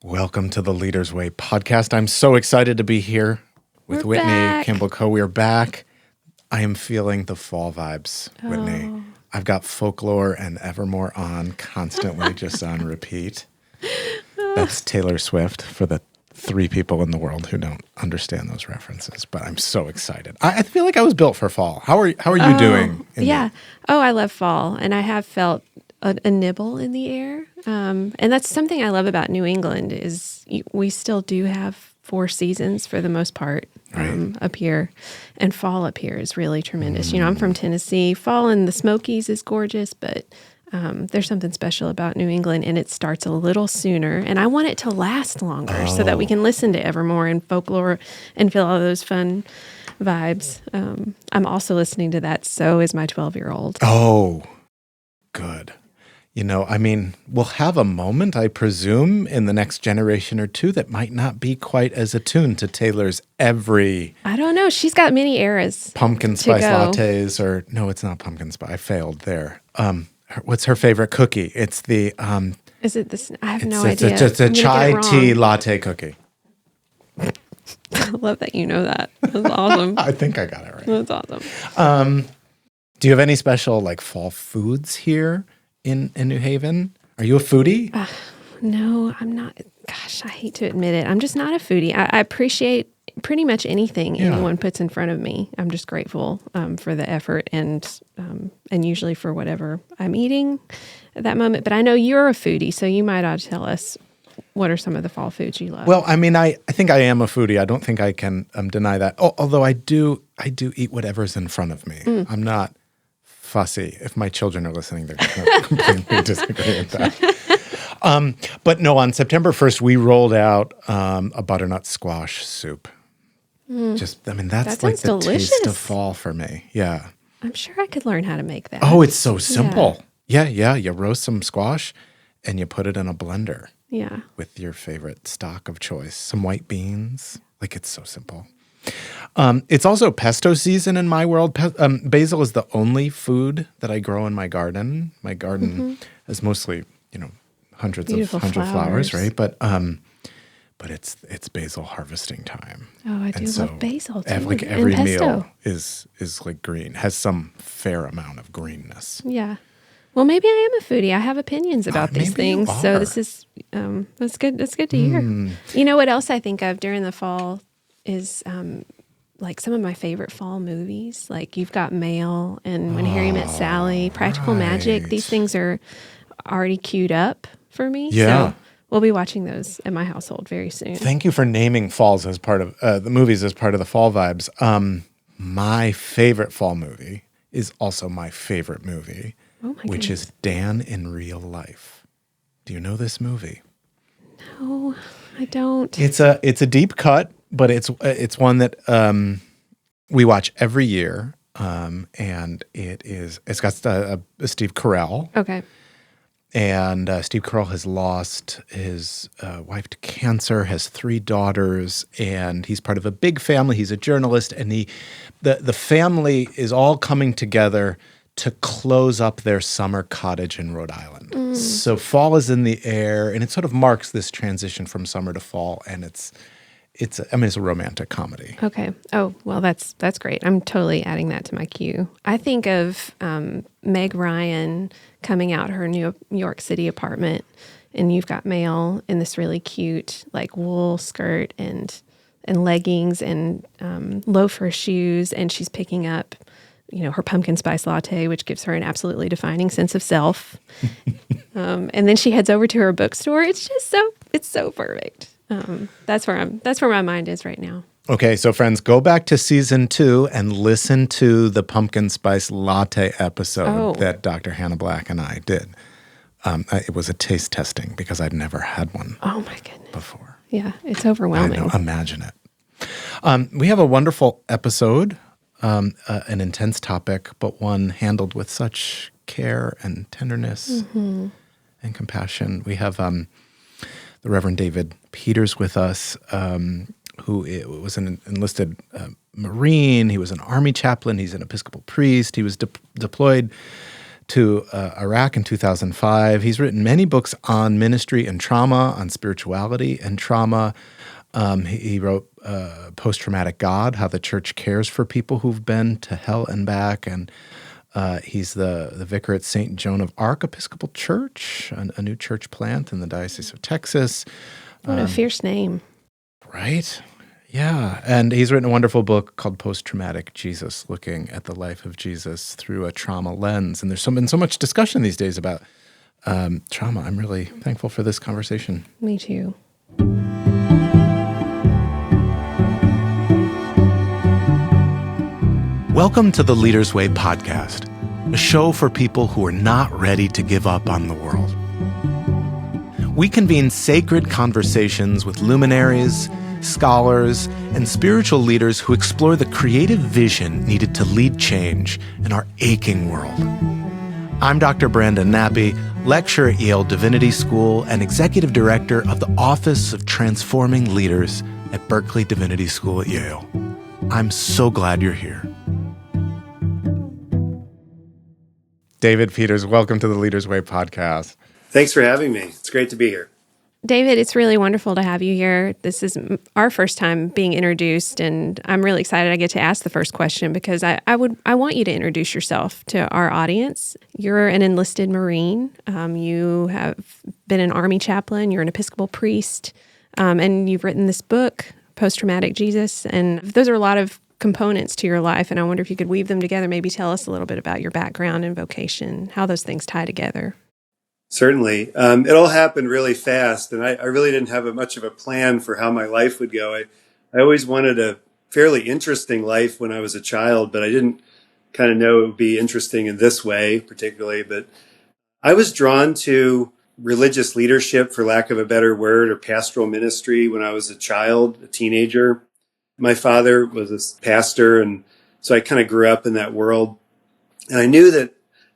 Welcome to the Leader's Way podcast. I'm so excited to be here with We're Whitney back. Kimball-Co. We're back. I am feeling the fall vibes, Whitney. I've got Folklore and Evermore on constantly, just on repeat. That's Taylor Swift for the 3 people in the world who don't understand those references. But I'm so excited. I feel like I was built for fall. How are you doing? I love fall, and I have felt a nibble in the air. And that's something I love about New England is we still do have 4 seasons for the most part up here, and fall up here is really tremendous. I'm from Tennessee. Fall in the Smokies is gorgeous, but there's something special about New England, and it starts a little sooner. And I want it to last longer so that we can listen to Evermore and Folklore and feel all those fun vibes. I'm also listening to that. So is my 12-year-old. Oh, good. We'll have a moment, I presume, in the next generation or 2 that might not be quite as attuned to Taylor's I don't know. She's got many eras. Pumpkin spice lattes, or no, it's not pumpkin spice. I failed there. What's her favorite cookie? It's the Is it this? I have no idea. It's a chai tea latte cookie. I love that you know that. That's awesome. I think I got it right. That's awesome. Do you have any special fall foods here in New Haven? Are you a foodie? No, I'm not. Gosh, I hate to admit it. I'm just not a foodie. I appreciate pretty much anything anyone puts in front of me. I'm just grateful for the effort and usually for whatever I'm eating at that moment. But I know you're a foodie, so you might ought to tell us what are some of the fall foods you love. Well, I think I am a foodie. I don't think I can deny that. Although I do eat whatever's in front of me. I'm not fussy. If my children are listening, they're going to completely disagree with that. But no, on September 1st, we rolled out a butternut squash soup. That's that like the delicious. taste of fall for me. Yeah. I'm sure I could learn how to make that. Oh, it's so simple. Yeah. You roast some squash and you put it in a blender. Yeah. With your favorite stock of choice. Some white beans. It's so simple. It's also pesto season in my world. Basil is the only food that I grow in my garden. My garden is mostly, hundreds of flowers, right? But it's basil harvesting time. Oh, I do love basil too. Every meal is green, has some fair amount of greenness. Yeah. Well, maybe I am a foodie. I have opinions about these things. So this is that's good. That's good to hear. You know what else I think of during the fall is some of my favorite fall movies. Like You've Got Mail and When Harry Met Sally, Practical Magic. These things are already queued up for me. Yeah. So we'll be watching those at my household very soon. Thank you for naming falls as part of the movies as part of the fall vibes. My favorite fall movie is also my favorite movie, which is Dan in Real Life. Do you know this movie? No, I don't. It's a deep cut, but it's one that we watch every year, and it's got Steve Carell. Okay. And Steve Carell has lost his wife to cancer, has 3 daughters, and he's part of a big family. He's a journalist, and the family is all coming together to close up their summer cottage in Rhode Island. So fall is in the air, and it sort of marks this transition from summer to fall, and it's a romantic comedy. Okay. Oh, well, that's great. I'm totally adding that to my queue. I think of Meg Ryan coming out her New York City apartment, and You've Got Mail in this really cute wool skirt and leggings and loafer shoes, and she's picking up her pumpkin spice latte, which gives her an absolutely defining sense of self. And then she heads over to her bookstore. It's just so perfect. That's where my mind is right now. Okay, so friends, go back to season 2 and listen to the pumpkin spice latte episode that Dr. Hannah Black and I did. It was a taste testing because I'd never had one. Oh my goodness! Before. Yeah, it's overwhelming. I know, imagine it. We have a wonderful episode, an intense topic, but one handled with such care and tenderness and compassion. We have the Reverend David Peters with us, who was an enlisted Marine. He was an Army Chaplain. He's an Episcopal priest. He was deployed to Iraq in 2005. He's written many books on ministry and trauma, on spirituality and trauma. He wrote Post-Traumatic God, How the Church Cares for People Who've Been to Hell and Back. And he's the vicar at St. Joan of Arc Episcopal Church, a new church plant in the Diocese of Texas. What a fierce name. Right? Yeah. And he's written a wonderful book called Post-Traumatic Jesus, looking at the life of Jesus through a trauma lens. And there's been so much discussion these days about trauma. I'm really thankful for this conversation. Me too. Welcome to the Leader's Way podcast, a show for people who are not ready to give up on the world. We convene sacred conversations with luminaries, scholars, and spiritual leaders who explore the creative vision needed to lead change in our aching world. I'm Dr. Brandon Nappi, lecturer at Yale Divinity School and executive director of the Office of Transforming Leaders at Berkeley Divinity School at Yale. I'm so glad you're here. David Peters, welcome to the Leader's Way podcast. Thanks for having me. It's great to be here. David, it's really wonderful to have you here. This is our first time being introduced, and I'm really excited I get to ask the first question because I want you to introduce yourself to our audience. You're an enlisted Marine. You have been an Army chaplain. You're an Episcopal priest, and you've written this book, Post-Traumatic Jesus, and those are a lot of components to your life, and I wonder if you could weave them together, maybe tell us a little bit about your background and vocation, how those things tie together. Certainly. It all happened really fast, and I really didn't have much of a plan for how my life would go. I always wanted a fairly interesting life when I was a child, but I didn't kind of know it would be interesting in this way particularly. But I was drawn to religious leadership, for lack of a better word, or pastoral ministry when I was a child, a teenager. My father was a pastor, and so I kind of grew up in that world. And I knew that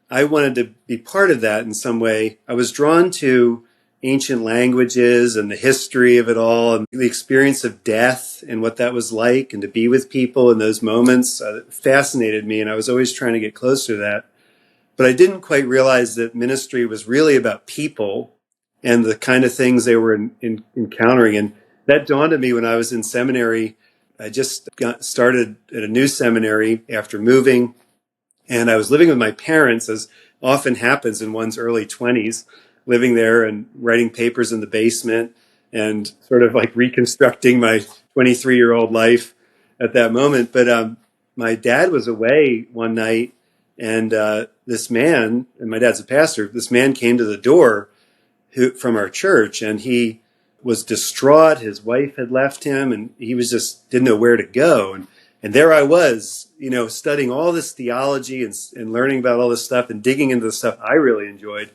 I wanted to be part of that in some way. I was drawn to ancient languages and the history of it all and the experience of death and what that was like, and to be with people in those moments fascinated me, and I was always trying to get closer to that. But I didn't quite realize that ministry was really about people and the kind of things they were encountering. And that dawned on me when I was in seminary. I just got started at a new seminary after moving. And I was living with my parents, as often happens in one's early 20s, living there and writing papers in the basement and sort of like reconstructing my 23-year-old life at that moment. But my dad was away one night, and this man, and my dad's a pastor, this man came to the door from our church, and he was distraught. His wife had left him, and he was just didn't know where to go. And there I was, studying all this theology and learning about all this stuff and digging into the stuff I really enjoyed.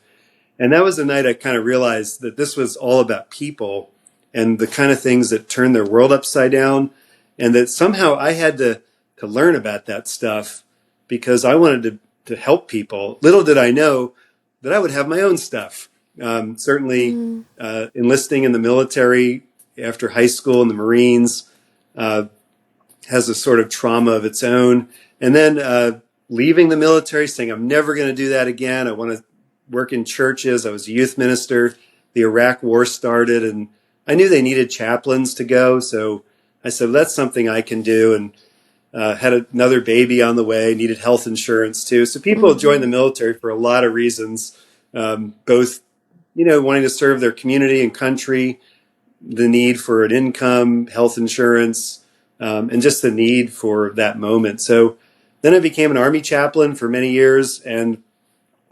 And that was the night I kind of realized that this was all about people and the kind of things that turn their world upside down, and that somehow I had to learn about that stuff because I wanted to help people. Little did I know that I would have my own stuff. Certainly enlisting in the military after high school in the Marines has a sort of trauma of its own. And then leaving the military, saying, I'm never going to do that again. I want to work in churches. I was a youth minister. The Iraq War started, and I knew they needed chaplains to go. So I said, well, that's something I can do. And had another baby on the way, needed health insurance too. So people join the military for a lot of reasons, both, wanting to serve their community and country, the need for an income, health insurance, and just the need for that moment. So then I became an Army chaplain for many years, and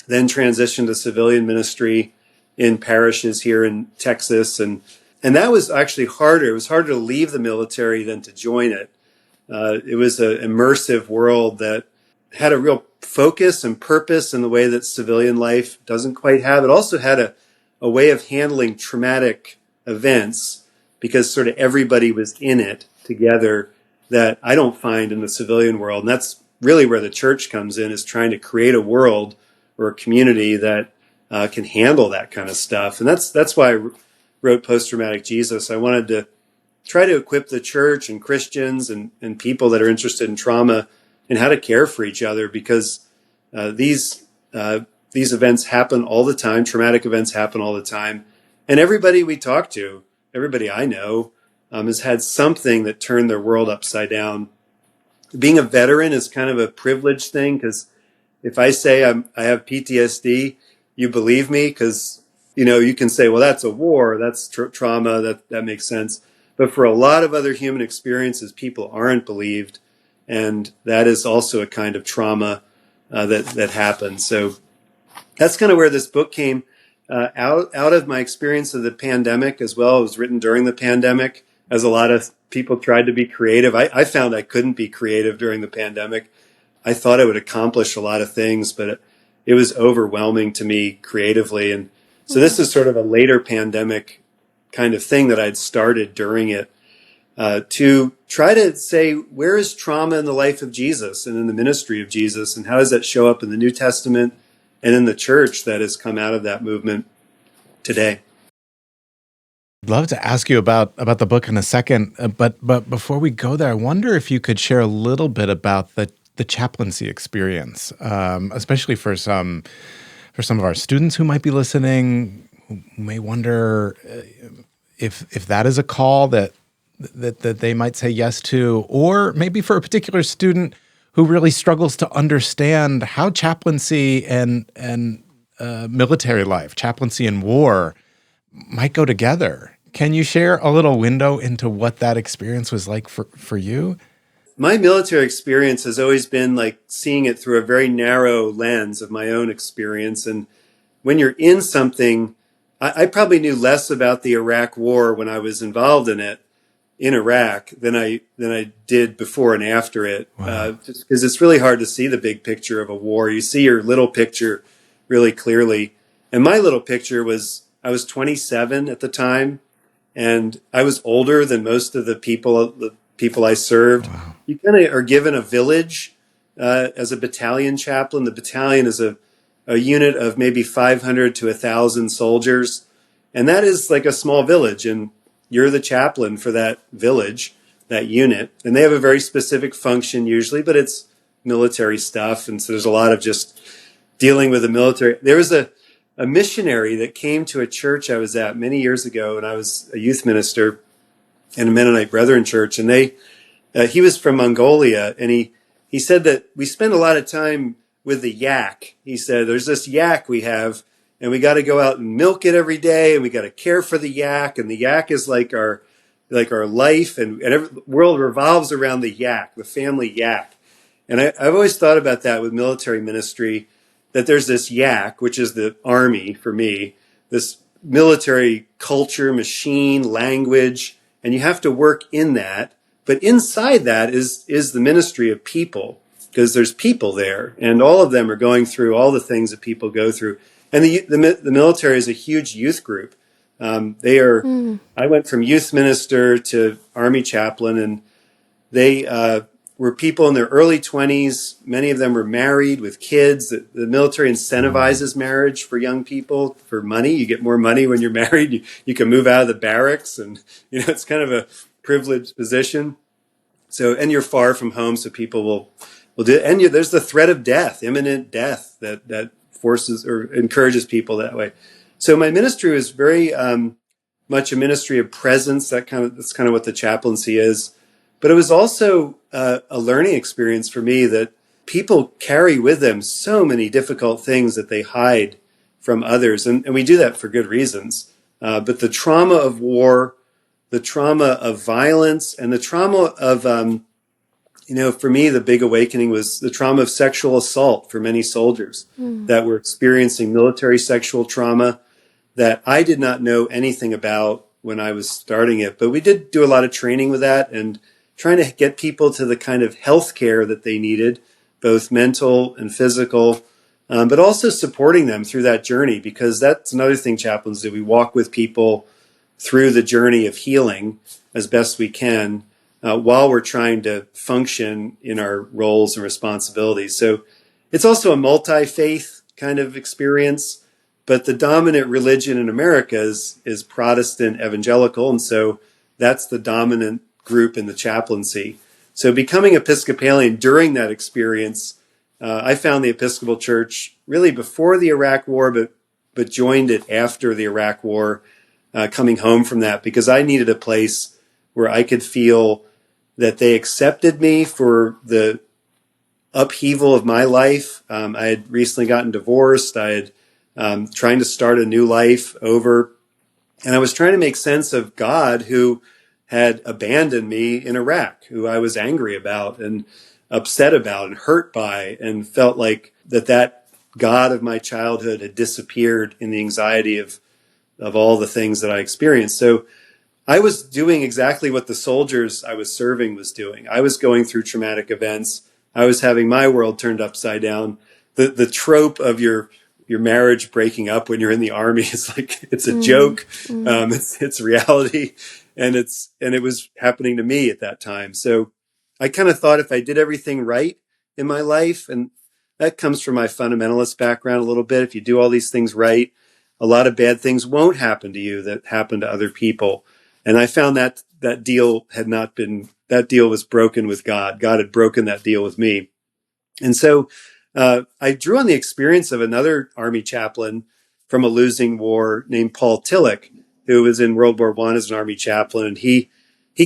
then transitioned to civilian ministry in parishes here in Texas. And that was actually harder. It was harder to leave the military than to join it. It was an immersive world that had a real focus and purpose in the way that civilian life doesn't quite have. It also had a way of handling traumatic events because sort of everybody was in it together that I don't find in the civilian world. And that's really where the church comes in, is trying to create a world or a community that can handle that kind of stuff. And that's why I wrote Post-Traumatic Jesus. I wanted to try to equip the church and Christians and people that are interested in trauma and how to care for each other, because these these events happen all the time. Traumatic events happen all the time. And everybody we talk to, everybody I know, has had something that turned their world upside down. Being a veteran is kind of a privileged thing, because if I say I have PTSD, you believe me, because you can say, well, that's a war, that's trauma, that makes sense. But for a lot of other human experiences, people aren't believed, and that is also a kind of trauma that happens. So that's kind of where this book came out of my experience of the pandemic as well. It was written during the pandemic, as a lot of people tried to be creative. I found I couldn't be creative during the pandemic. I thought I would accomplish a lot of things, but it was overwhelming to me creatively. And so this is sort of a later pandemic kind of thing that I'd started during it, to try to say, where is trauma in the life of Jesus and in the ministry of Jesus, and how does that show up in the New Testament and in the church that has come out of that movement today? I'd love to ask you about the book in a second, but before we go there, I wonder if you could share a little bit about the chaplaincy experience, especially for some of our students who might be listening, who may wonder if that is a call that they might say yes to, or maybe for a particular student who really struggles to understand how chaplaincy and military life, chaplaincy and war, might go together. Can you share a little window into what that experience was like for you? My military experience has always been like seeing it through a very narrow lens of my own experience. And when you're in something, I probably knew less about the Iraq War when I was involved in it in Iraq than I did before and after it. Wow. Just because it's really hard to see the big picture of a war. You see your little picture really clearly. And my little picture was, I was 27 at the time, and I was older than most of the people I served. Wow. You kind of are given a village as a battalion chaplain. The battalion is a unit of maybe 500 to 1,000 soldiers. And that is like a small village. And you're the chaplain for that village, that unit. And they have a very specific function usually, but it's military stuff. And so there's a lot of just dealing with the military. There was a missionary that came to a church I was at many years ago, and I was a youth minister in a Mennonite Brethren church. And he was from Mongolia, and he said that we spend a lot of time with the yak. He said, there's this yak we have, and we got to go out and milk it every day, and we got to care for the yak, and the yak is like our life, and the world revolves around the yak, the family yak. And I've always thought about that with military ministry, that there's this yak, which is the Army for me, this military culture, machine, language, and you have to work in that. But inside that is the ministry of people, because there's people there, and all of them are going through all the things that people go through. And the military is a huge youth group. I went from youth minister to Army chaplain, and they were people in their early 20s. Many of them were married with kids. The military incentivizes marriage for young people for money. You get more money when you're married. You can move out of the barracks, and it's kind of a privileged position. So, and you're far from home, so people will do. And there's the threat of death, imminent death, that forces or encourages people that way. So my ministry was very much a ministry of presence. That's kind of what the chaplaincy is. But it was also a learning experience for me, that people carry with them so many difficult things that they hide from others. And we do that for good reasons. But the trauma of war, the trauma of violence, and the trauma of, for me, the big awakening was the trauma of sexual assault for many soldiers that were experiencing military sexual trauma that I did not know anything about when I was starting it. But we did do a lot of training with that and trying to get people to the kind of health care that they needed, both mental and physical, but also supporting them through that journey, because that's another thing chaplains do. We walk with people through the journey of healing as best we can, while we're trying to function in our roles and responsibilities. So it's also a multi-faith kind of experience, but the dominant religion in America is Protestant evangelical, and so that's the dominant group in the chaplaincy. So becoming Episcopalian during that experience I found the Episcopal Church really before the Iraq War, but joined it after the Iraq War, coming home from that, because I needed a place where I could feel that they accepted me for the upheaval of my life. I had recently gotten divorced. I had trying to start a new life over. And I was trying to make sense of God, who had abandoned me in Iraq, who I was angry about and upset about and hurt by, and felt like that God of my childhood had disappeared in the anxiety of all the things that I experienced. So I was doing exactly what the soldiers I was serving was doing. I was going through traumatic events. I was having my world turned upside down. The trope of your marriage breaking up when you're in the Army is like, it's a joke. It's reality. And it was happening to me at that time. So I kind of thought if I did everything right in my life, and that comes from my fundamentalist background a little bit. If you do all these things right, a lot of bad things won't happen to you that happen to other people. And I found that deal that deal was broken with God. God had broken that deal with me. And so I drew on the experience of another Army chaplain from a losing war named Paul Tillich, who was in World War I as an Army chaplain. And he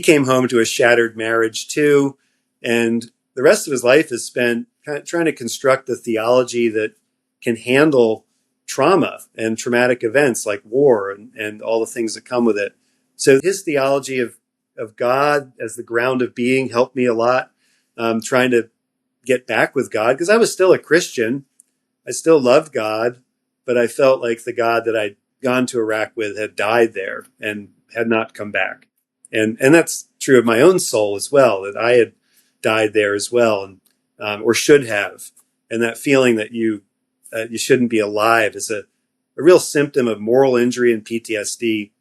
came home to a shattered marriage too. And the rest of his life is spent kind of trying to construct a theology that can handle trauma and traumatic events like war and all the things that come with it. So his theology of God as the ground of being helped me a lot, trying to get back with God, because I was still a Christian. I still loved God, but I felt like the God that I'd gone to Iraq with had died there and had not come back. And that's true of my own soul as well, that I had died there as well, and or should have. And that feeling that you shouldn't be alive is a real symptom of moral injury and PTSD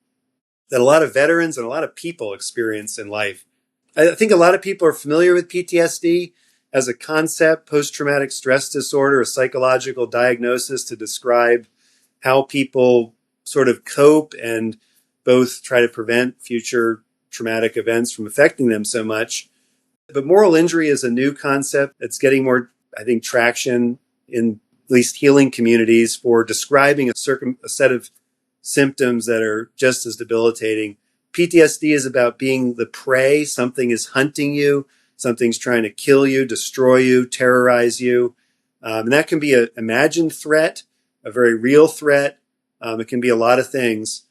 that a lot of veterans and a lot of people experience in life. I think a lot of people are familiar with PTSD as a concept, post-traumatic stress disorder, a psychological diagnosis to describe how people sort of cope and both try to prevent future traumatic events from affecting them so much. But moral injury is a new concept that's getting more, I think, traction in at least healing communities for describing a set of symptoms that are just as debilitating. PTSD is about being the prey. Something is hunting you. Something's trying to kill you, destroy you, terrorize you. And that can be an imagined threat, a very real threat. It can be a lot of things.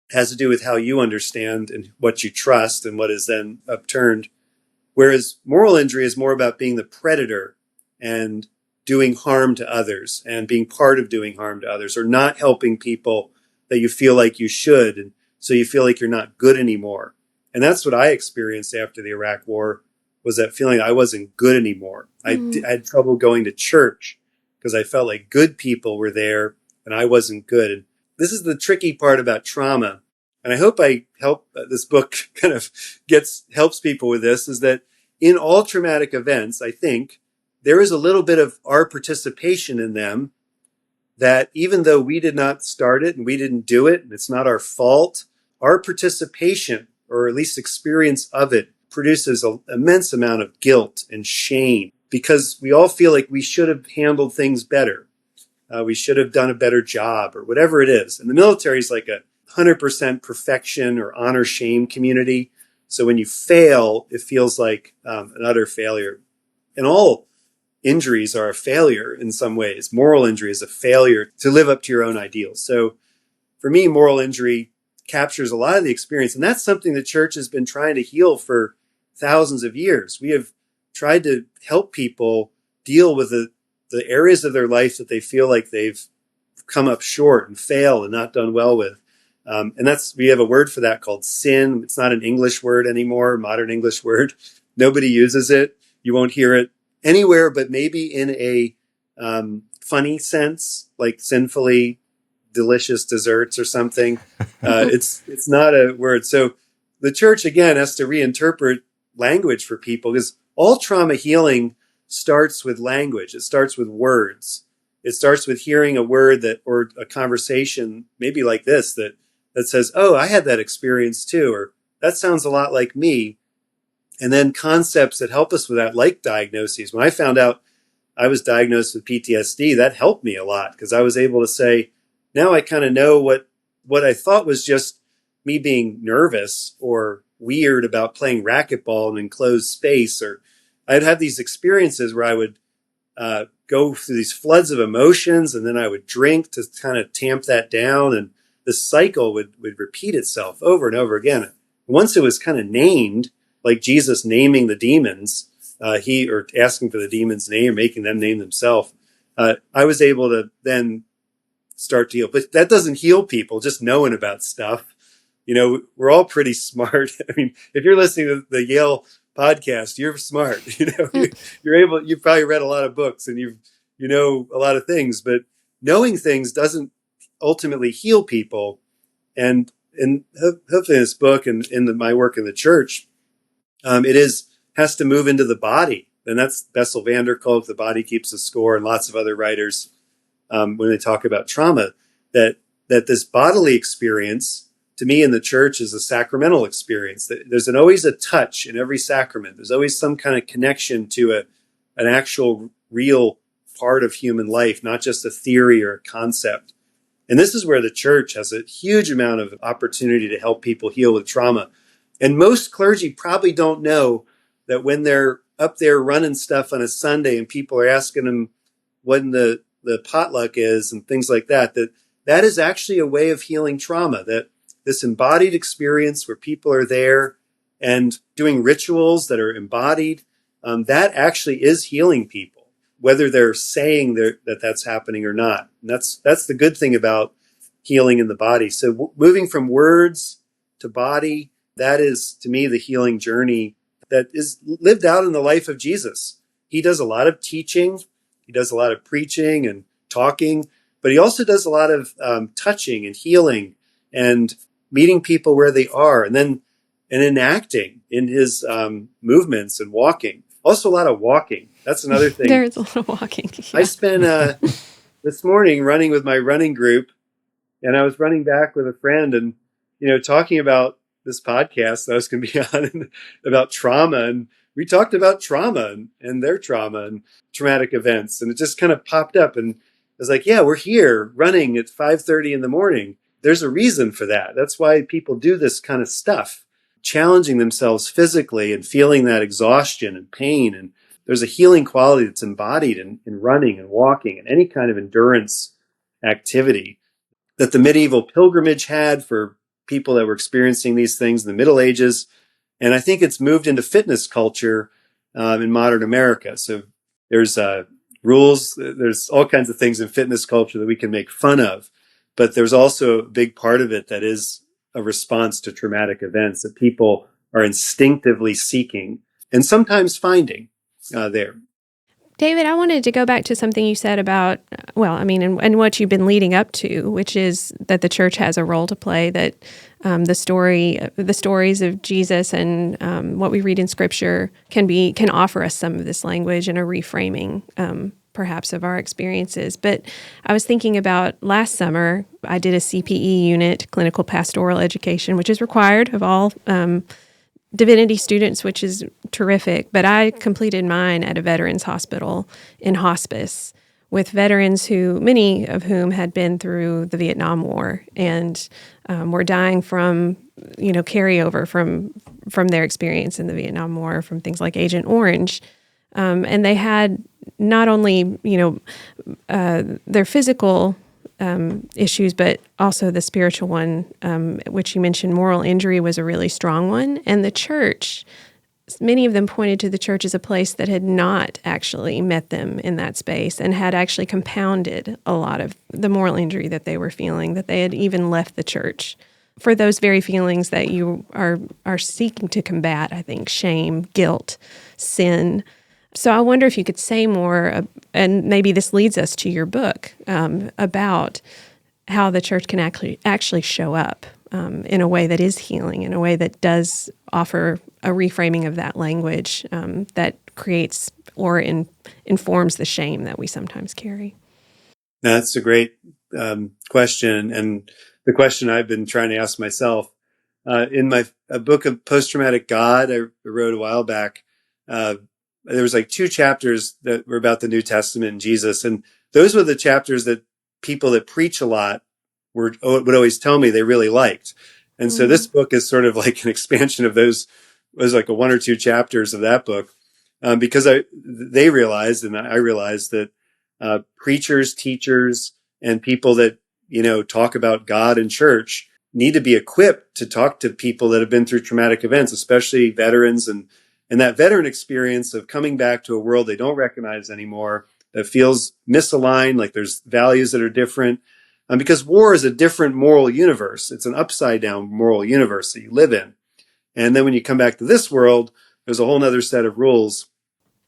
It has to do with how you understand and what you trust and what is then upturned. Whereas moral injury is more about being the predator and doing harm to others and being part of doing harm to others, or not helping people that you feel like you should. And so you feel like you're not good anymore. And that's what I experienced after the Iraq War, was that feeling that I wasn't good anymore. I had trouble going to church because I felt like good people were there and I wasn't good. And this is the tricky part about trauma. And I hope this book kind of helps people with this, is that in all traumatic events, I think there is a little bit of our participation in them, that even though we did not start it and we didn't do it, and it's not our fault, our participation, or at least experience of it, produces an immense amount of guilt and shame, because we all feel like we should have handled things better. We should have done a better job, or whatever it is. And the military is like 100% perfection or honor shame community. So when you fail, it feels like an utter failure. And all injuries are a failure in some ways. Moral injury is a failure to live up to your own ideals. So for me, moral injury captures a lot of the experience. And that's something the church has been trying to heal for thousands of years. We have tried to help people deal with the areas of their life that they feel like they've come up short and failed and not done well with. And we have a word for that called sin. It's not an English word anymore, modern English word. Nobody uses it. You won't hear it anywhere, but maybe in a funny sense, like sinfully delicious desserts or something. It's not a word. So the church, again, has to reinterpret language for people, because all trauma healing starts with language. It starts with words. It starts with hearing a word or a conversation, maybe like this, that says, oh, I had that experience too, or that sounds a lot like me. And then concepts that help us with that, like diagnoses. When I found out I was diagnosed with PTSD, that helped me a lot because I was able to say, now I kind of know what I thought was just me being nervous or weird about playing racquetball in an enclosed space. Or I'd have these experiences where I would go through these floods of emotions, and then I would drink to kind of tamp that down. And the cycle would repeat itself over and over again. Once it was kind of named, like Jesus naming the demons, or asking for the demons' name, making them name themselves, I was able to then start to heal. But that doesn't heal people, just knowing about stuff. We're all pretty smart. I mean, if you're listening to the Yale podcast, you're smart. You've probably read a lot of books and you know a lot of things, but knowing things doesn't ultimately heal people. And hopefully in this book and in my work in the church, it has to move into the body. And that's Bessel van der Kolk, The Body Keeps a Score, and lots of other writers when they talk about trauma, that this bodily experience, to me in the church, is a sacramental experience. There's always a touch in every sacrament. There's always some kind of connection to an actual real part of human life, not just a theory or a concept. And this is where the church has a huge amount of opportunity to help people heal with trauma. And most clergy probably don't know that when they're up there running stuff on a Sunday and people are asking them when the potluck is and things like that, that is actually a way of healing trauma, that this embodied experience where people are there and doing rituals that are embodied, that actually is healing people, whether they're saying that that's happening or not. And that's the good thing about healing in the body. So moving from words to body, that is, to me, the healing journey that is lived out in the life of Jesus. He does a lot of teaching. He does a lot of preaching and talking, but he also does a lot of touching and healing and meeting people where they are, and enacting in his movements and walking. Also a lot of walking. That's another thing. There's a lot of walking. Yeah. I spent this morning running with my running group, and I was running back with a friend and, talking about this podcast that I was going to be on and about trauma. And we talked about trauma and their trauma and traumatic events. And it just kind of popped up. And I was like, yeah, we're here running at 5:30 in the morning. There's a reason for that. That's why people do this kind of stuff, challenging themselves physically and feeling that exhaustion and pain. And there's a healing quality that's embodied in running and walking and any kind of endurance activity that the medieval pilgrimage had for people that were experiencing these things in the Middle Ages. And I think it's moved into fitness culture in modern America. So there's rules, there's all kinds of things in fitness culture that we can make fun of. But there's also a big part of it that is a response to traumatic events that people are instinctively seeking and sometimes finding there. David, I wanted to go back to something you said about, and what you've been leading up to, which is that the church has a role to play, that the stories of Jesus and what we read in Scripture can offer us some of this language and a reframing, perhaps, of our experiences. But I was thinking about last summer, I did a CPE unit, clinical pastoral education, which is required of all divinity students, which is terrific. But I completed mine at a veterans hospital in hospice with veterans many of whom had been through the Vietnam War and were dying from, carryover from their experience in the Vietnam War, from things like Agent Orange. And they had not only, their physical issues, but also the spiritual one, which you mentioned, moral injury was a really strong one. And the church, many of them pointed to the church as a place that had not actually met them in that space and had actually compounded a lot of the moral injury that they were feeling, that they had even left the church for those very feelings that you are seeking to combat, I think, shame, guilt, sin. So I wonder if you could say more, and maybe this leads us to your book, about how the church can actually show up in a way that is healing, in a way that does offer a reframing of that language that creates or informs the shame that we sometimes carry. That's a great question, and the question I've been trying to ask myself. In my book of Post-Traumatic God I wrote a while back, there was like 2 chapters that were about the New Testament and Jesus. And those were the chapters that people that preach a lot would always tell me they really liked. And so this book is sort of like an expansion of those, was like a 1 or 2 chapters of that book. Because they realized, and I realized that preachers, teachers, and people that, talk about God and church need to be equipped to talk to people that have been through traumatic events, especially veterans, and that veteran experience of coming back to a world they don't recognize anymore, that feels misaligned, like there's values that are different. Because war is a different moral universe. It's an upside down moral universe that you live in. And then when you come back to this world, there's a whole nother set of rules.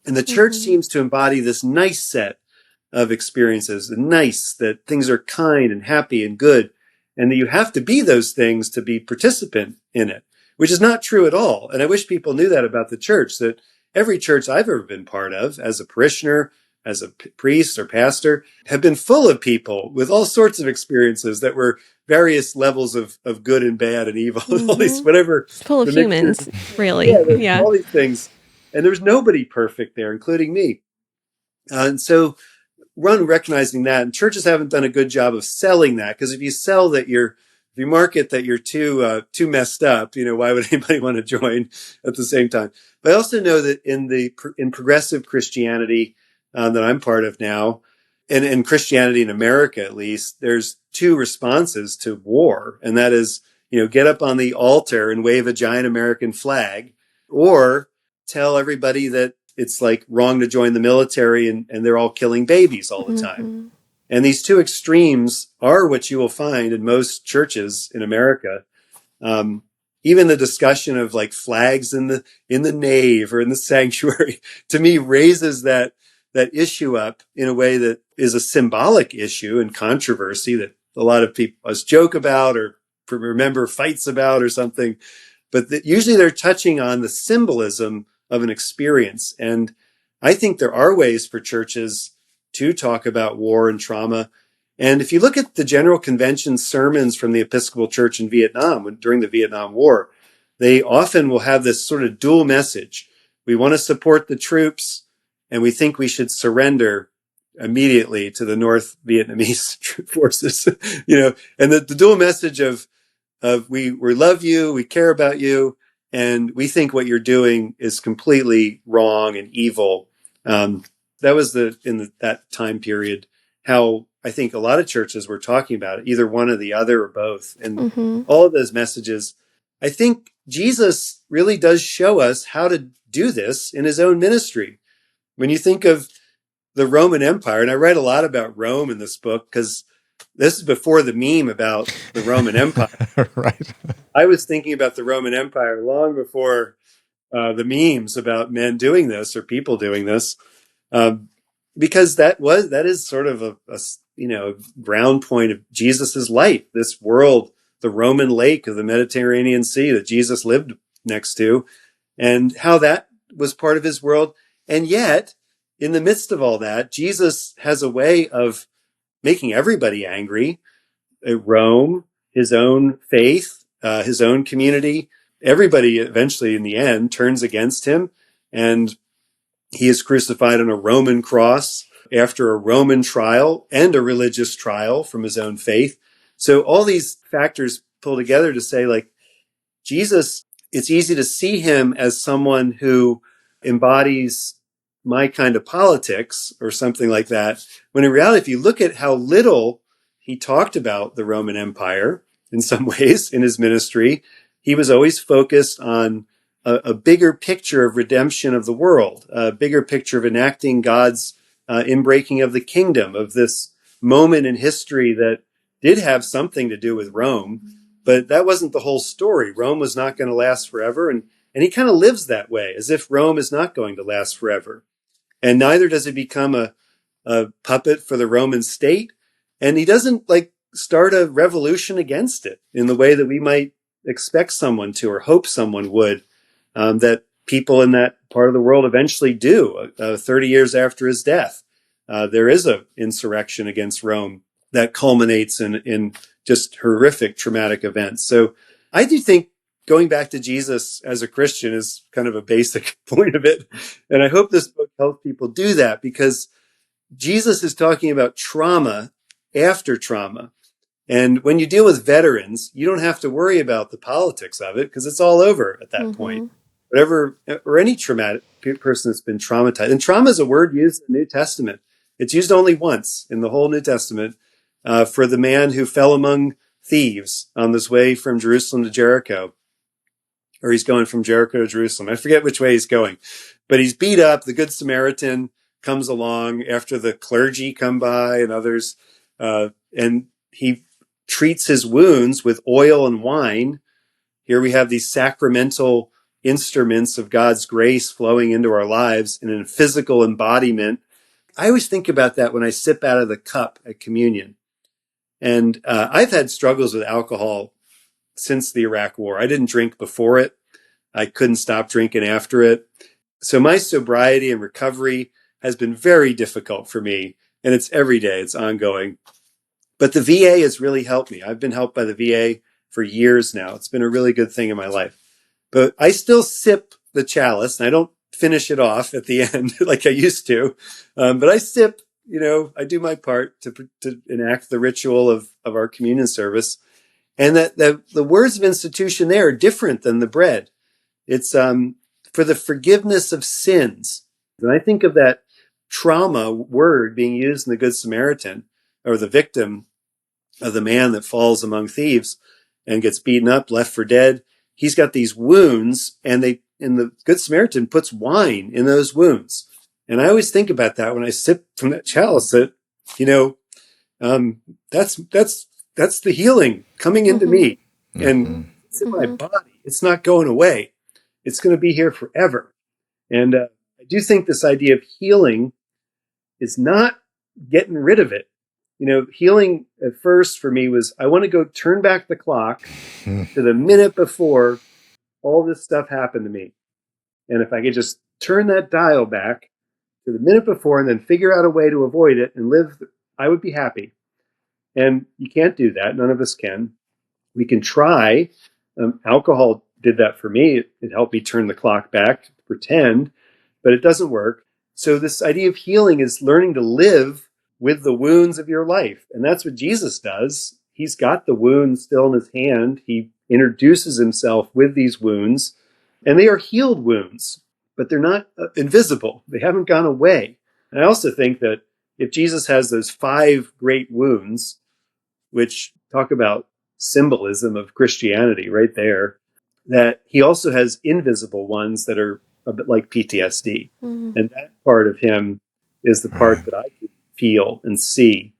And the church seems to embody this nice set of experiences, that things are kind and happy and good, and that you have to be those things to be participant in it, which is not true at all. And I wish people knew that about the church, that every church I've ever been part of, as a parishioner, as a priest or pastor, have been full of people with all sorts of experiences that were various levels of good and bad and evil, and all these, whatever. Full of humans, really. Yeah. All these things. And there's nobody perfect there, including me. And so one, recognizing that, and churches haven't done a good job of selling that, because if you sell that if you market that you're too messed up, why would anybody want to join at the same time? But I also know that in progressive Christianity that I'm part of now, and in Christianity in America at least, there's 2 responses to war, and that is, get up on the altar and wave a giant American flag, or tell everybody that it's like wrong to join the military and they're all killing babies all the time. And these 2 extremes are what you will find in most churches in America. Even the discussion of like flags in the nave or in the sanctuary, to me, raises that issue up in a way that is a symbolic issue and controversy that a lot of people us joke about or remember fights about or something. But usually they're touching on the symbolism of an experience. And I think there are ways for churches to talk about war and trauma. And if you look at the General Convention sermons from the Episcopal Church in Vietnam during the Vietnam War, they often will have this sort of dual message. We want to support the troops, and we think we should surrender immediately to the North Vietnamese forces, and the dual message of we love you, we care about you, and we think what you're doing is completely wrong and evil. That was that time period, how I think a lot of churches were talking about it, either one or the other or both. And all of those messages, I think Jesus really does show us how to do this in his own ministry. When you think of the Roman Empire, and I write a lot about Rome in this book because this is before the meme about the Roman Empire. Right. I was thinking about the Roman Empire long before the memes about men doing this or people doing this, because that is sort of a ground point of Jesus's life. This world, the Roman lake of the Mediterranean Sea that Jesus lived next to, and how that was part of his world. And yet, in the midst of all that, Jesus has a way of making everybody angry. Rome, his own faith, his own community, everybody eventually in the end turns against him, and he is crucified on a Roman cross after a Roman trial and a religious trial from his own faith. So all these factors pull together to say, like, Jesus, it's easy to see him as someone who embodies my kind of politics or something like that, when in reality, if you look at how little he talked about the Roman Empire in some ways in his ministry, he was always focused on a bigger picture of redemption of the world, a bigger picture of enacting God's inbreaking of the kingdom, of this moment in history that did have something to do with Rome, but that wasn't the whole story. Rome was not going to last forever, and he kind of lives that way, as if Rome is not going to last forever. And neither does it become a puppet for the Roman state, and he doesn't start a revolution against it in the way that we might expect someone to or hope someone would, that people in that part of the world eventually do. 30 years after his death, there is an insurrection against Rome that culminates in just horrific traumatic events. So I do think going back to Jesus as a Christian is kind of a basic point of it. And I hope this book helps people do that, because Jesus is talking about trauma after trauma. And when you deal with veterans, you don't have to worry about the politics of it because it's all over at that point. Whatever, or any traumatic person that's been traumatized. And trauma is a word used in the New Testament. It's used only once in the whole New Testament for the man who fell among thieves on his way from Jerusalem to Jericho. Or he's going from Jericho to Jerusalem. I forget which way he's going. But he's beat up. The Good Samaritan comes along after the clergy come by and others. And he treats his wounds with oil and wine. Here we have these sacramental instruments of God's grace flowing into our lives in a physical embodiment. I always think about that when I sip out of the cup at communion. And I've had struggles with alcohol since the Iraq War. I didn't drink before it. I couldn't stop drinking after it. So my sobriety and recovery has been very difficult for me. And it's every day, it's ongoing. But the VA has really helped me. I've been helped by the VA for years now. It's been a really good thing in my life. But I still sip the chalice, and I don't finish it off at the end like I used to. But I sip, I do my part to enact the ritual of our communion service. And that the words of institution there are different than the bread. It's for the forgiveness of sins. And I think of that trauma word being used in the Good Samaritan, or the victim of the man that falls among thieves and gets beaten up, left for dead. He's got these wounds, and the Good Samaritan puts wine in those wounds. And I always think about that when I sip from that chalice, that, that's the healing coming into me. And it's in my body. It's not going away. It's going to be here forever. And I do think this idea of healing is not getting rid of it. Healing at first for me was, I want to go turn back the clock to the minute before all this stuff happened to me. And if I could just turn that dial back to the minute before and then figure out a way to avoid it and live, I would be happy. And you can't do that. None of us can. We can try. Alcohol did that for me. It helped me turn the clock back, pretend, but it doesn't work. So this idea of healing is learning to live with the wounds of your life. And that's what Jesus does. He's got the wounds still in his hand. He introduces himself with these wounds, and they are healed wounds, but they're not invisible. They haven't gone away. And I also think that if Jesus has those 5 great wounds, which talk about symbolism of Christianity right there, that he also has invisible ones that are a bit like PTSD. And that part of him is the part that I can feel and see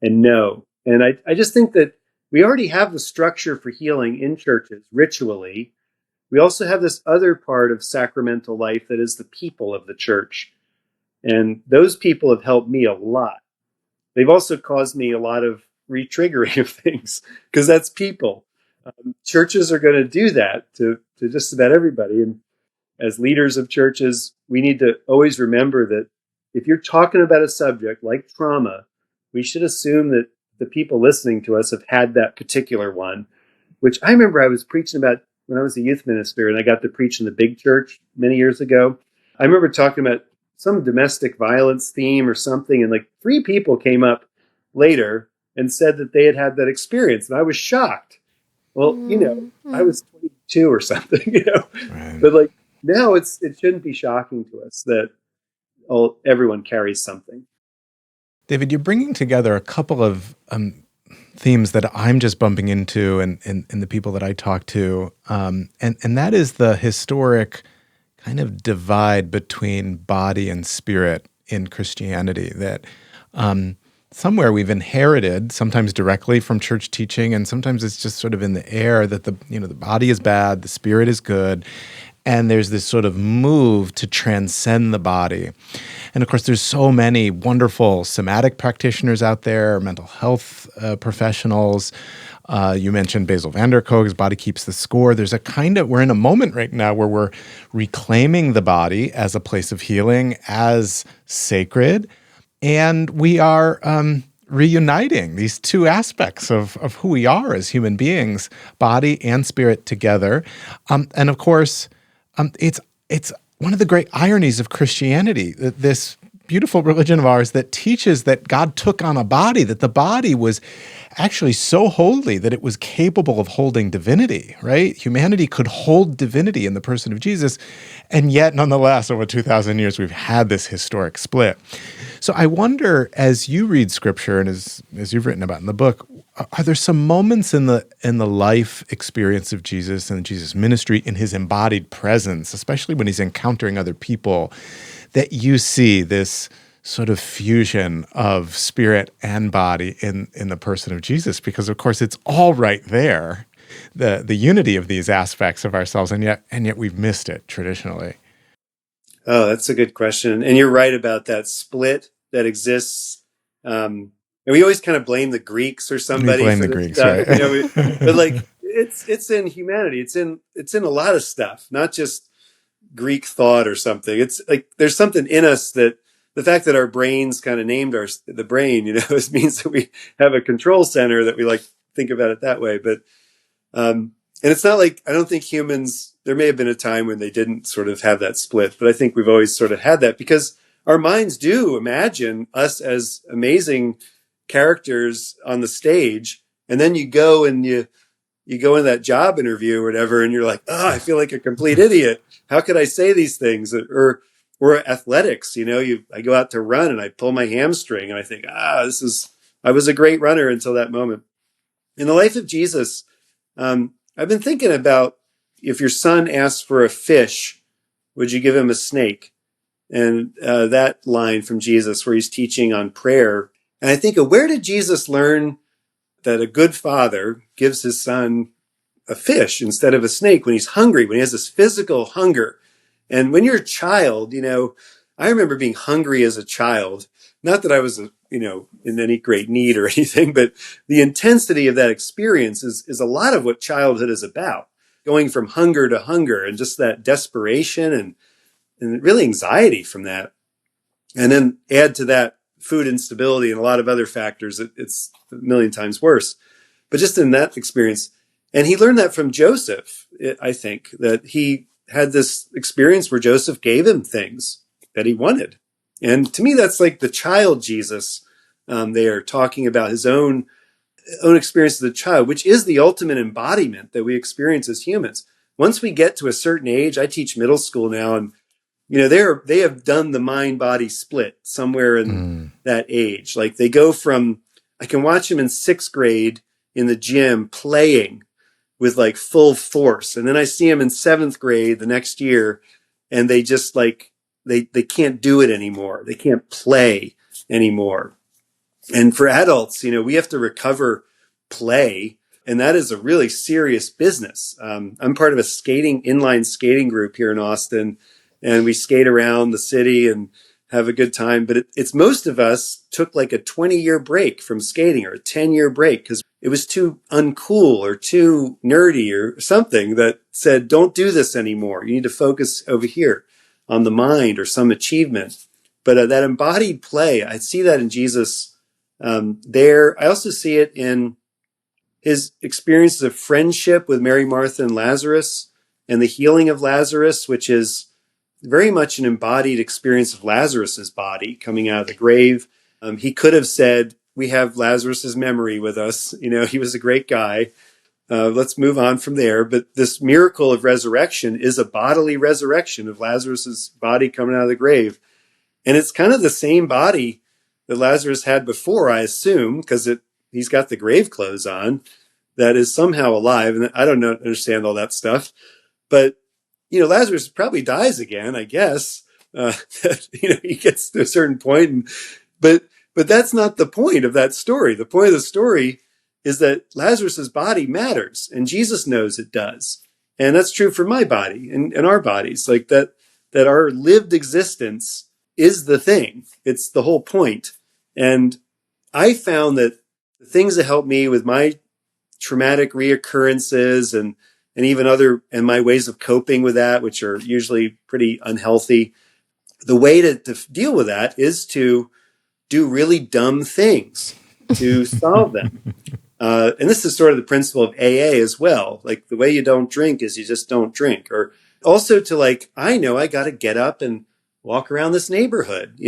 and know. And I just think that we already have the structure for healing in churches ritually. We also have this other part of sacramental life that is the people of the church. And those people have helped me a lot. They've also caused me a lot of re-triggering of things, because that's people. Churches are going to do that to just about everybody. And as leaders of churches, we need to always remember that if you're talking about a subject like trauma, we should assume that the people listening to us have had that particular one, which I remember I was preaching about when I was a youth minister, and I got to preach in the big church many years ago. I remember talking about some domestic violence theme or something, and 3 people came up later and said that they had had that experience, and I was shocked. Well, I was 22 or something, Right. But now it shouldn't be shocking to us that everyone carries something. David, you're bringing together a couple of themes that I'm just bumping into in the people that I talk to, and that is the historic kind of divide between body and spirit in Christianity that somewhere we've inherited, sometimes directly from church teaching, and sometimes it's just sort of in the air that the body is bad, the spirit is good, and there's this sort of move to transcend the body. And of course, there's so many wonderful somatic practitioners out there, mental health professionals. You mentioned Basil van der Kolk's Body Keeps the Score. There's we're in a moment right now where we're reclaiming the body as a place of healing, as sacred. And we are reuniting these two aspects of who we are as human beings, body and spirit together. And of course, it's one of the great ironies of Christianity, that this beautiful religion of ours that teaches that God took on a body, that the body was actually so holy that it was capable of holding divinity, right? Humanity could hold divinity in the person of Jesus. And yet, nonetheless, over 2,000 years, we've had this historic split. So I wonder, as you read Scripture and as you've written about in the book, are there some moments in the life experience of Jesus and Jesus' ministry, in his embodied presence, especially when he's encountering other people, that you see this sort of fusion of spirit and body in the person of Jesus? Because, of course, it's all right there, the unity of these aspects of ourselves, and yet we've missed it traditionally. Oh, that's a good question. And you're right about that split that exists. And we always kind of blame the Greeks or somebody We blame for the this Greeks, stuff. right? But like it's in humanity. It's in a lot of stuff, not just Greek thought or something. It's like there's something in us that the fact that our brains kind of named the brain, it means that we have a control center that we like think about it that way. But and it's not like, I don't think humans, there may have been a time when they didn't sort of have that split, but I think we've always sort of had that because our minds do imagine us as amazing characters on the stage. And then you go and you go in that job interview or whatever, and you're like, oh, I feel like a complete idiot. How could I say these things? Or athletics, I go out to run and I pull my hamstring and I think, I was a great runner until that moment. In the life of Jesus, I've been thinking about, if your son asks for a fish, would you give him a snake? And that line from Jesus where he's teaching on prayer. And I think, where did Jesus learn that a good father gives his son a fish instead of a snake when he's hungry, when he has this physical hunger? And when you're a child, I remember being hungry as a child. Not that I was, in any great need or anything, but the intensity of that experience is a lot of what childhood is about. Going from hunger to hunger and just that desperation and really anxiety from that. And then add to that food instability and a lot of other factors. It's a million times worse. But just in that experience, and he learned that from Joseph, I think, that he had this experience where Joseph gave him things that he wanted. And to me, that's like the child Jesus there, talking about his own experience as a child, which is the ultimate embodiment that we experience as humans. Once we get to a certain age, I teach middle school now, and they have done the mind-body split somewhere in that age. Like they go from, I can watch them in 6th grade in the gym playing with like full force. And then I see them in 7th grade the next year, and they just like, they can't do it anymore. They can't play anymore. And for adults, we have to recover play. And that is a really serious business. I'm part of a inline skating group here in Austin, and we skate around the city and have a good time. But it's most of us took like a 20-year break from skating, or a 10-year break, because it was too uncool or too nerdy or something that said, don't do this anymore. You need to focus over here on the mind or some achievement. But that embodied play, I see that in Jesus there. I also see it in his experiences of friendship with Mary, Martha, and Lazarus, and the healing of Lazarus, which is very much an embodied experience of Lazarus's body coming out of the grave. He could have said, we have Lazarus's memory with us. He was a great guy. Let's move on from there. But this miracle of resurrection is a bodily resurrection of Lazarus's body coming out of the grave. And it's kind of the same body that Lazarus had before, I assume, because he's got the grave clothes on, that is somehow alive. And I don't understand all that stuff. But, Lazarus probably dies again, I guess. He gets to a certain point. But that's not the point of that story. The point of the story is that Lazarus's body matters, and Jesus knows it does. And that's true for my body and our bodies, like that our lived existence is the thing. It's the whole point. And I found that the things that help me with my traumatic reoccurrences and even and my ways of coping with that, which are usually pretty unhealthy, the way to deal with that is to do really dumb things. to solve them. And this is sort of the principle of AA as well. Like the way you don't drink is you just don't drink. Or also to like, I know I got to get up and walk around this neighborhood.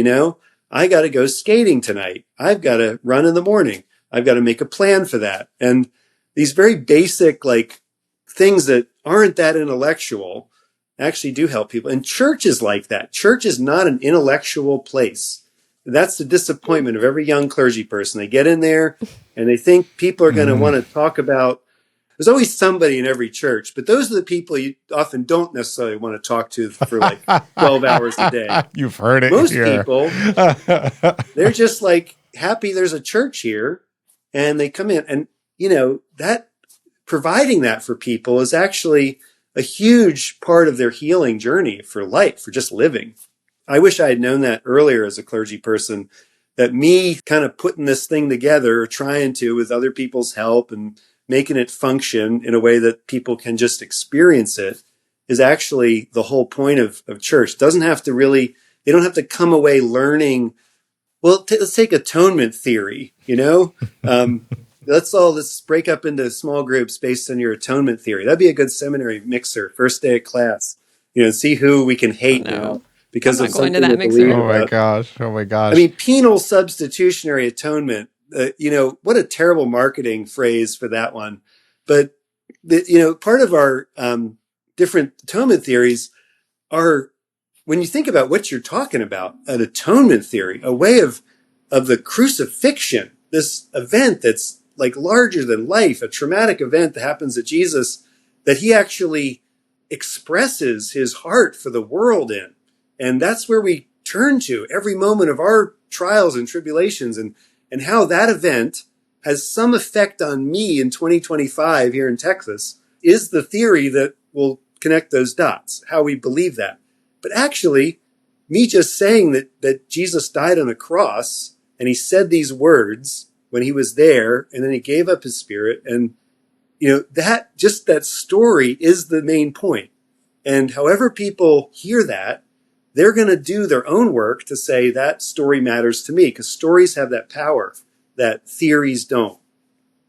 I got to go skating tonight. I've got to run in the morning. I've got to make a plan for that. And these very basic like things that aren't that intellectual actually do help people. And church is like that. Church is not an intellectual place. That's the disappointment of every young clergy person. They get in there and they think people are going to want to talk about, there's always somebody in every church, but those are the people you often don't necessarily want to talk to for like 12 hours a day. You've heard it Most here. people, they're just like happy there's a church here and they come in. And, that providing that for people is actually a huge part of their healing journey for life, for just living. I wish I had known that earlier as a clergy person, that me kind of putting this thing together, trying to with other people's help and making it function in a way that people can just experience it is actually the whole point of church. They don't have to come away learning. Well, let's take atonement theory, let's break up into small groups based on your atonement theory. That'd be a good seminary mixer, first day of class, see who we can hate now because I'm of not going to something that we believe mixer. Oh my gosh. I mean, penal substitutionary atonement, what a terrible marketing phrase for that one. But, part of our different atonement theories are, when you think about what you're talking about, an atonement theory, a way of the crucifixion, this event that's like larger than life, a traumatic event that happens to Jesus, that he actually expresses his heart for the world in. And that's where we turn to every moment of our trials and tribulations, and how that event has some effect on me in 2025 here in Texas is the theory that will connect those dots, how we believe that. But actually, me just saying that Jesus died on a cross and he said these words when he was there, and then he gave up his spirit, and that story is the main point. And however people hear that, they're going to do their own work to say that story matters to me, because stories have that power that theories don't.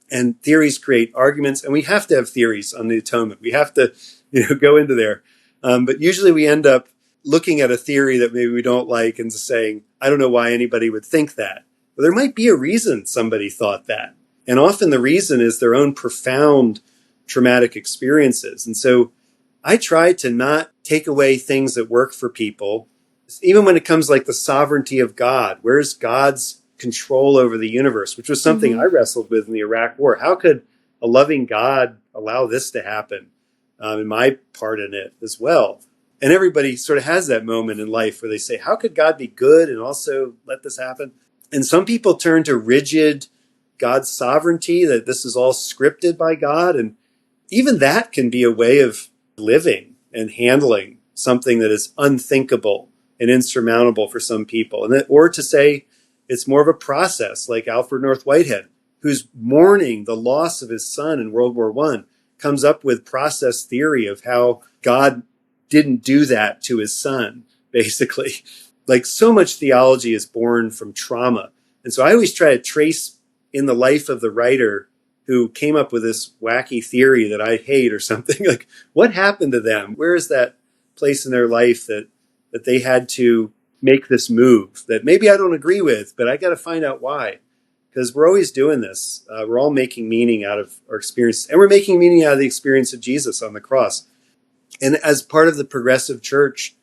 And theories create arguments, and we have to have theories on the atonement. We have to, go into there. But usually we end up looking at a theory that maybe we don't like and saying, I don't know why anybody would think that. But there might be a reason somebody thought that. And often the reason is their own profound traumatic experiences. And so I try to not take away things that work for people, even when it comes like the sovereignty of God. Where's God's control over the universe, which was something I wrestled with in the Iraq War. How could a loving God allow this to happen? And my part in it as well. And everybody sort of has that moment in life where they say, how could God be good and also let this happen? And some people turn to rigid God's sovereignty, that this is all scripted by God. And even that can be a way of living and handling something that is unthinkable and insurmountable for some people. Or to say it's more of a process, like Alfred North Whitehead, who's mourning the loss of his son in World War I, comes up with process theory of how God didn't do that to his son, basically. Like so much theology is born from trauma. And so I always try to trace in the life of the writer who came up with this wacky theory that I hate or something, like what happened to them? Where is that place in their life that they had to make this move that maybe I don't agree with, but I got to find out why. Because we're always doing this. We're all making meaning out of our experience, and we're making meaning out of the experience of Jesus on the cross. And as part of the progressive church,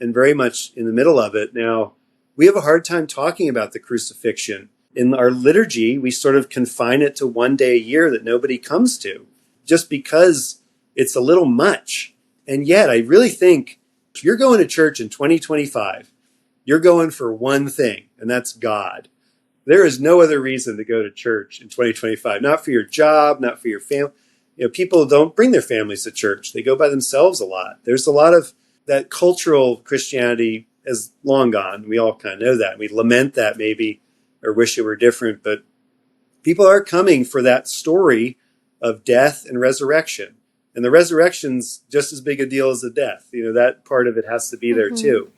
and very much in the middle of it now, we have a hard time talking about the crucifixion. In our liturgy, we sort of confine it to one day a year that nobody comes to, just because it's a little much. And yet, I really think if you're going to church in 2025, you're going for one thing, and that's God. There is no other reason to go to church in 2025, not for your job, not for your family. People don't bring their families to church. They go by themselves a lot. There's a lot of that cultural Christianity is long gone. We all kind of know that. We lament that maybe, or wish it were different, but people are coming for that story of death and resurrection. And the resurrection's just as big a deal as the death. That part of it has to be there too.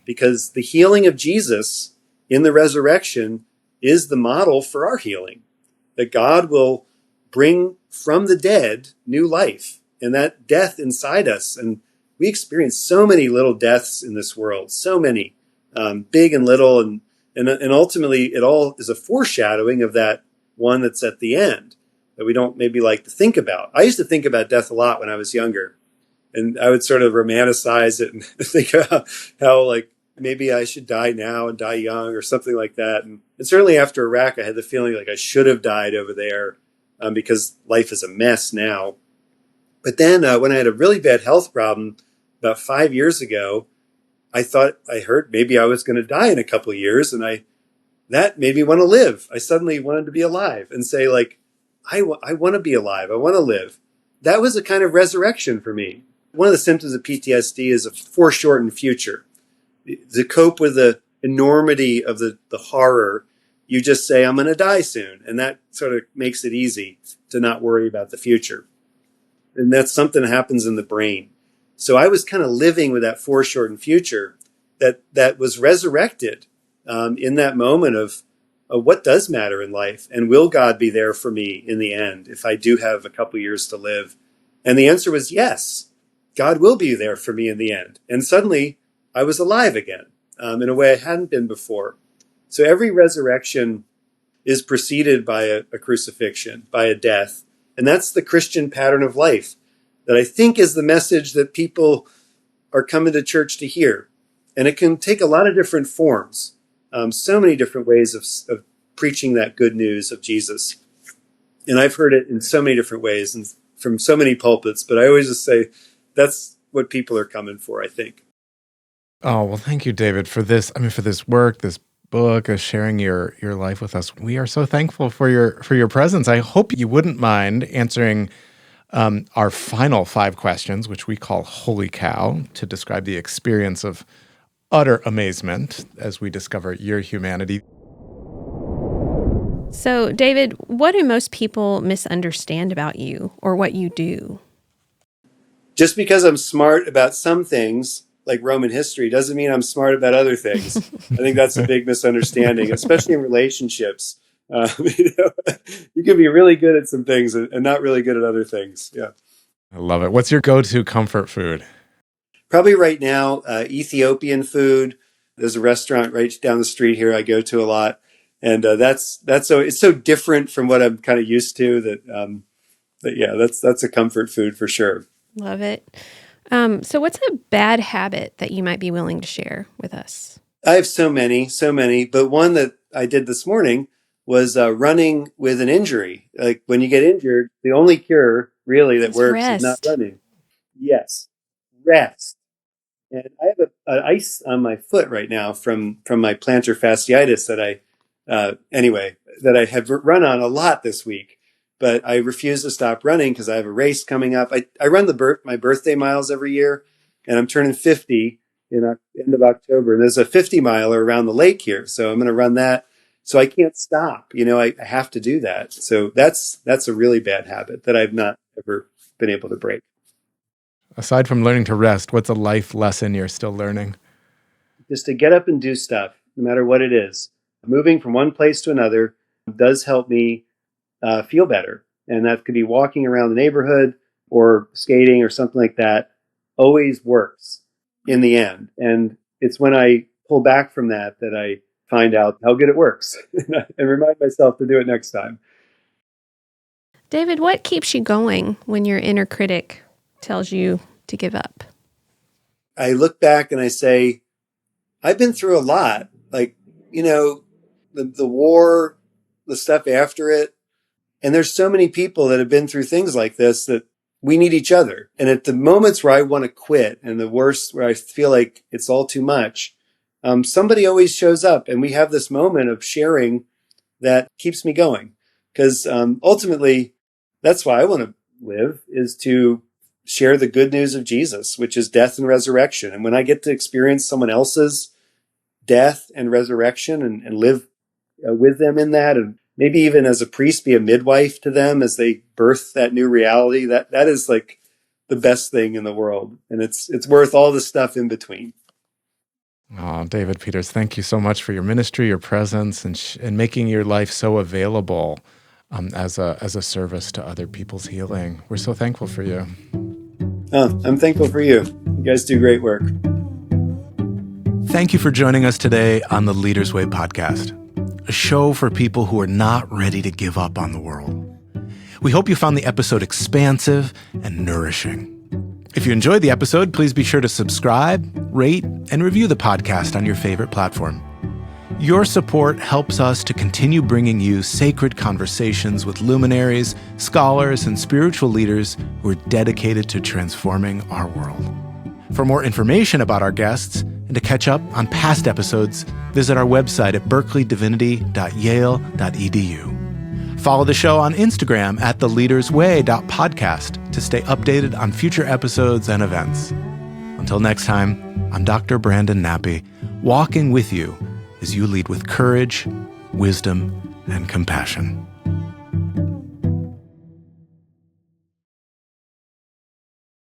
Because the healing of Jesus in the resurrection is the model for our healing, that God will bring from the dead new life, and that death inside us. And we experience so many little deaths in this world, so many, big and little, and ultimately it all is a foreshadowing of that one that's at the end that we don't maybe like to think about. I used to think about death a lot when I was younger, and I would sort of romanticize it and think about how like maybe I should die now and die young or something like that. And certainly after Iraq, I had the feeling like I should have died over there because life is a mess now. But then when I had a really bad health problem about 5 years ago, I thought I heard maybe I was going to die in a couple of years, and that made me want to live. I suddenly wanted to be alive and say, like, I want to be alive. I want to live. That was a kind of resurrection for me. One of the symptoms of PTSD is a foreshortened future. To cope with the enormity of the horror, you just say, I'm going to die soon. And that sort of makes it easy to not worry about the future. And that's something that happens in the brain. So I was kind of living with that foreshortened future that was resurrected in that moment of what does matter in life, and will God be there for me in the end if I do have a couple years to live? And the answer was yes, God will be there for me in the end. And suddenly I was alive again in a way I hadn't been before. So every resurrection is preceded by a crucifixion, by a death. And that's the Christian pattern of life that I think is the message that people are coming to church to hear. And it can take a lot of different forms, so many different ways of preaching that good news of Jesus. And I've heard it in so many different ways and from so many pulpits, but I always just say that's what people are coming for, I think. Oh, well, thank you, David, for this. I mean, for this work, this book, sharing your life with us. We are so thankful for your presence. I hope you wouldn't mind answering our final 5 questions, which we call Holy Cow, to describe the experience of utter amazement as we discover your humanity. So, David, what do most people misunderstand about you or what you do? Just because I'm smart about some things, like Roman history, doesn't mean I'm smart about other things. I think that's a big misunderstanding, especially in relationships. You can be really good at some things and not really good at other things. Yeah. I love it. What's your go-to comfort food? Probably right now, Ethiopian food. There's a restaurant right down the street here I go to a lot. And that's so it's so different from what I'm kind of used to that's a comfort food for sure. Love it. So what's a bad habit that you might be willing to share with us? I have so many, but one that I did this morning was running with an injury. Like when you get injured, the only cure really that works is not running. Yes, rest. And I have an ice on my foot right now from my plantar fasciitis that I have run on a lot this week. But I refuse to stop running because I have a race coming up. I run my birthday miles every year, and I'm turning 50 in end of October. And there's a 50 miler around the lake here, so I'm going to run that. So I can't stop. I have to do that. So that's a really bad habit that I've not ever been able to break. Aside from learning to rest, what's a life lesson you're still learning? Just to get up and do stuff, no matter what it is. Moving from one place to another does help me feel better. And that could be walking around the neighborhood or skating or something like that. Always works in the end. And it's when I pull back from that I find out how good it works and remind myself to do it next time. David, what keeps you going when your inner critic tells you to give up? I look back and I say, I've been through a lot. Like, the war, the stuff after it. And there's so many people that have been through things like this that we need each other. And at the moments where I want to quit and the worst, where I feel like it's all too much, somebody always shows up and we have this moment of sharing that keeps me going. Because ultimately, that's why I want to live, is to share the good news of Jesus, which is death and resurrection. And when I get to experience someone else's death and resurrection and live with them in that, and maybe even as a priest be a midwife to them as they birth that new reality, that is like the best thing in the world. And it's worth all the stuff in between. Oh, David Peters, thank you so much for your ministry, your presence, and making your life so available as a service to other people's healing. We're so thankful for you. Oh, I'm thankful for you. You guys do great work. Thank you for joining us today on the Leaders Way podcast, a show for people who are not ready to give up on the world. We hope you found the episode expansive and nourishing. If you enjoyed the episode, please be sure to subscribe, rate, and review the podcast on your favorite platform. Your support helps us to continue bringing you sacred conversations with luminaries, scholars, and spiritual leaders who are dedicated to transforming our world. For more information about our guests and to catch up on past episodes, visit our website at berkeleydivinity.yale.edu. Follow the show on Instagram at theleadersway.podcast to stay updated on future episodes and events. Until next time, I'm Dr. Brandon Nappi, walking with you as you lead with courage, wisdom, and compassion.